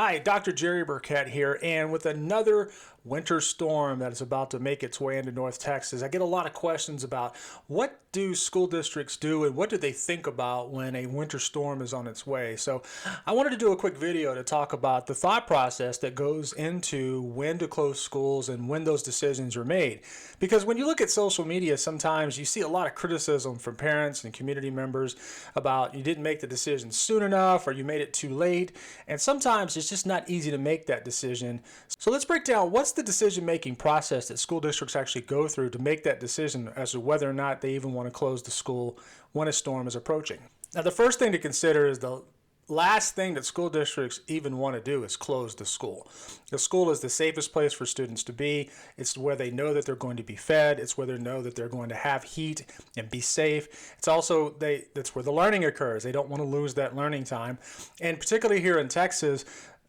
Hi, Dr. Jerry Burkett here, and with another winter storm that is about to make its way into North Texas, I get a lot of questions about what do school districts do and what do they think about when a winter storm is on its way. So I wanted to do a quick video to talk about the thought process that goes into when to close schools and when those decisions are made. Because when you look at social media, sometimes you see a lot of criticism from parents and community members about you didn't make the decision soon enough or you made it too late. And sometimes it's just not easy to make that decision. So let's break down what's the decision-making process that school districts actually go through to make that decision as to whether or not they even want to close the school when a storm is approaching. Now, the first thing to consider is the last thing that school districts even want to do is close the school. The school is the safest place for students to be. It's where they know that they're going to be fed. It's where they know that they're going to have heat and be safe. It's also that's where the learning occurs. They don't want to lose that learning time. And particularly here in Texas,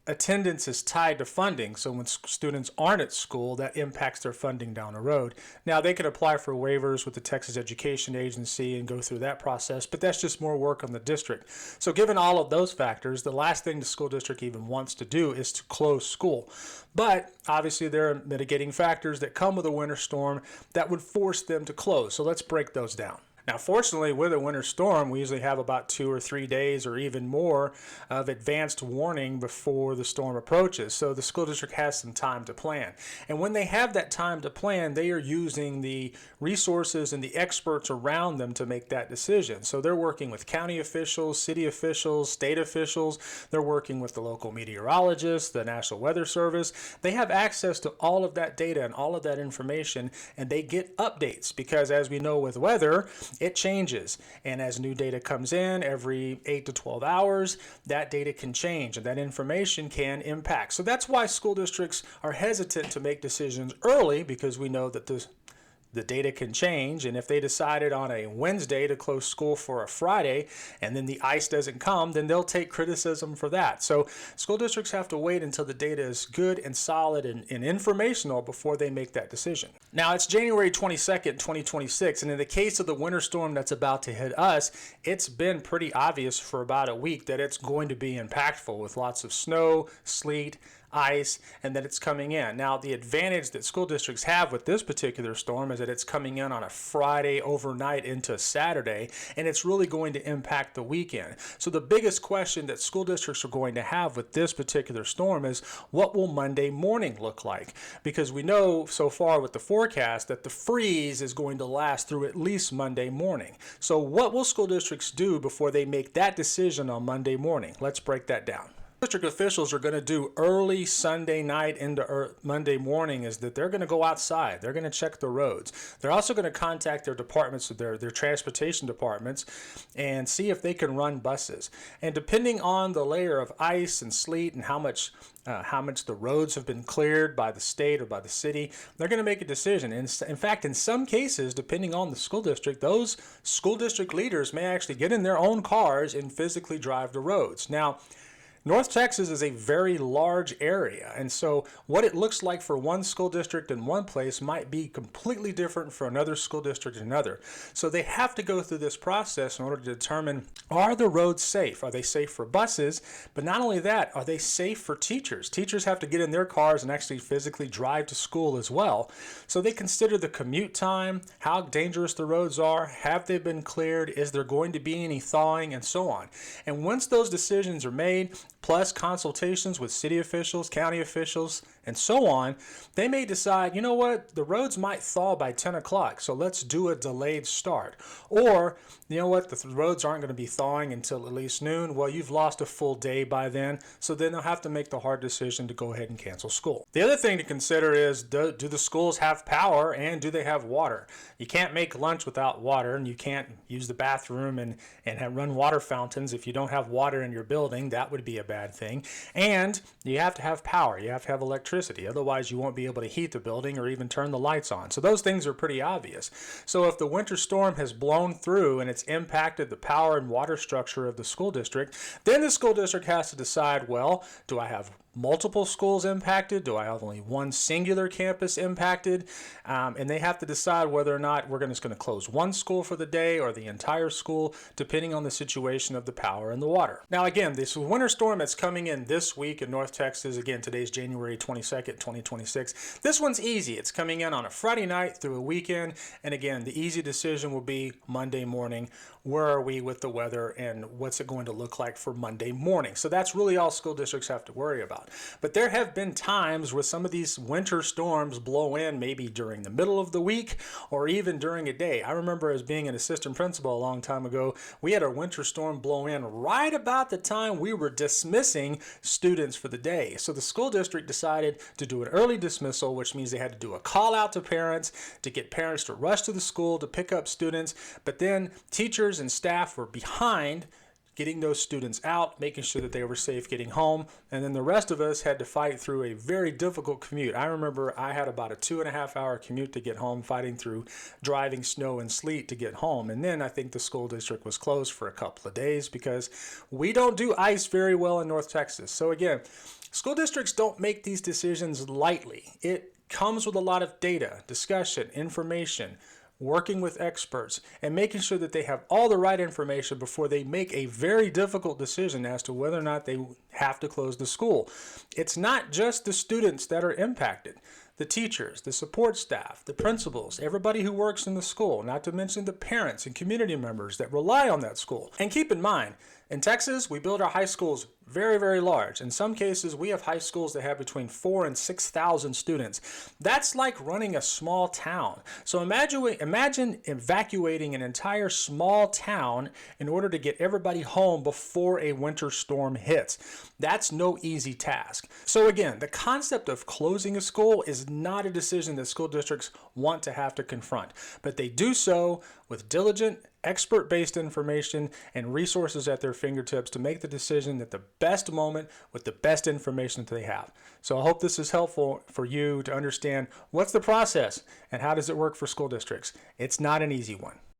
attendance is tied to funding. So when students aren't at school, that impacts their funding down the road. Now, they can apply for waivers with the Texas Education Agency and go through that process, but that's just more work on the district. So given all of those factors, the last thing the school district even wants to do is to close school. But obviously there are mitigating factors that come with a winter storm that would force them to close. So let's break those down. Now, fortunately, with a winter storm, we usually have about 2 or 3 days or even more of advanced warning before the storm approaches. So the school district has some time to plan. And when they have that time to plan, they are using the resources and the experts around them to make that decision. So they're working with county officials, city officials, state officials. They're working with the local meteorologists, the National Weather Service. They have access to all of that data and all of that information, and they get updates because, as we know with weather, it changes, and as new data comes in every 8 to 12 hours, that data can change and that information can impact. So that's why school districts are hesitant to make decisions early, because we know that the data can change, and if they decided on a Wednesday to close school for a Friday and then the ice doesn't come, then they'll take criticism for that. So school districts have to wait until the data is good and solid and informational before they make that decision. Now, it's January 22nd, 2026, and in the case of the winter storm that's about to hit us, it's been pretty obvious for about a week that it's going to be impactful with lots of snow, sleet, ice, and that it's coming in. Now, the advantage that school districts have with this particular storm is that it's coming in on a Friday overnight into Saturday, and it's really going to impact the weekend. So the biggest question that school districts are going to have with this particular storm is, what will Monday morning look like? Because we know so far with the forecast that the freeze is going to last through at least Monday morning. So what will school districts do before they make that decision on Monday morning? Let's break that down. District officials are going to do early Sunday night into Monday morning is that they're going to go outside. They're going to check the roads. They're also going to contact their departments, their transportation departments, and see if they can run buses. And depending on the layer of ice and sleet and how much the roads have been cleared by the state or by the city, they're going to make a decision. In fact, in some cases, depending on the school district, those school district leaders may actually get in their own cars and physically drive the roads. Now, North Texas is a very large area, and so what it looks like for one school district in one place might be completely different for another school district in another. So they have to go through this process in order to determine, are the roads safe? Are they safe for buses? But not only that, are they safe for teachers? Teachers have to get in their cars and actually physically drive to school as well. So they consider the commute time, how dangerous the roads are, have they been cleared, is there going to be any thawing, and so on. And once those decisions are made, plus consultations with city officials, county officials, and so on, they may decide, you know what, the roads might thaw by 10 o'clock, so let's do a delayed start. Or, you know what, the roads aren't going to be thawing until at least noon. Well, you've lost a full day by then, so then they'll have to make the hard decision to go ahead and cancel school. The other thing to consider is, do the schools have power and do they have water? You can't make lunch without water, and you can't use the bathroom and run water fountains if you don't have water in your building. That would be a bad thing. And you have to have power. You have to have electricity. Otherwise, you won't be able to heat the building or even turn the lights on. So those things are pretty obvious. So if the winter storm has blown through and it's impacted the power and water structure of the school district, then the school district has to decide, well, do I have multiple schools impacted? Do I have only one singular campus impacted? And they have to decide whether or not we're just going to close one school for the day or the entire school, depending on the situation of the power and the water. Now, again, this winter storm that's coming in this week in North Texas. Again, today's January 22nd, 2026. This one's easy. It's coming in on a Friday night through a weekend. And again, the easy decision will be Monday morning. Where are we with the weather and what's it going to look like for Monday morning? So that's really all school districts have to worry about. But there have been times where some of these winter storms blow in maybe during the middle of the week or even during a day. I remember as being an assistant principal a long time ago, we had a winter storm blow in right about the time we were dismissing students for the day. So the school district decided to do an early dismissal, which means they had to do a call out to parents to get parents to rush to the school to pick up students. But then teachers and staff were behind getting those students out, making sure that they were safe getting home. And then the rest of us had to fight through a very difficult commute. I remember I had about a 2.5-hour commute to get home, fighting through driving snow and sleet to get home. And then I think the school district was closed for a couple of days because we don't do ice very well in North Texas. So again, school districts don't make these decisions lightly. It comes with a lot of data, discussion, information, working with experts, and making sure that they have all the right information before they make a very difficult decision as to whether or not they have to close the school. It's not just the students that are impacted. The teachers, the support staff, the principals, everybody who works in the school, not to mention the parents and community members that rely on that school. And keep in mind, in Texas, we build our high schools very, very large. In some cases, we have high schools that have between 4,000 and 6,000 students. That's like running a small town. So imagine evacuating an entire small town in order to get everybody home before a winter storm hits. That's no easy task. So again, the concept of closing a school is not a decision that school districts want to have to confront, but they do so with diligent, expert-based information and resources at their fingertips to make the decision at the best moment with the best information that they have. So I hope this is helpful for you to understand what's the process and how does it work for school districts. It's not an easy one.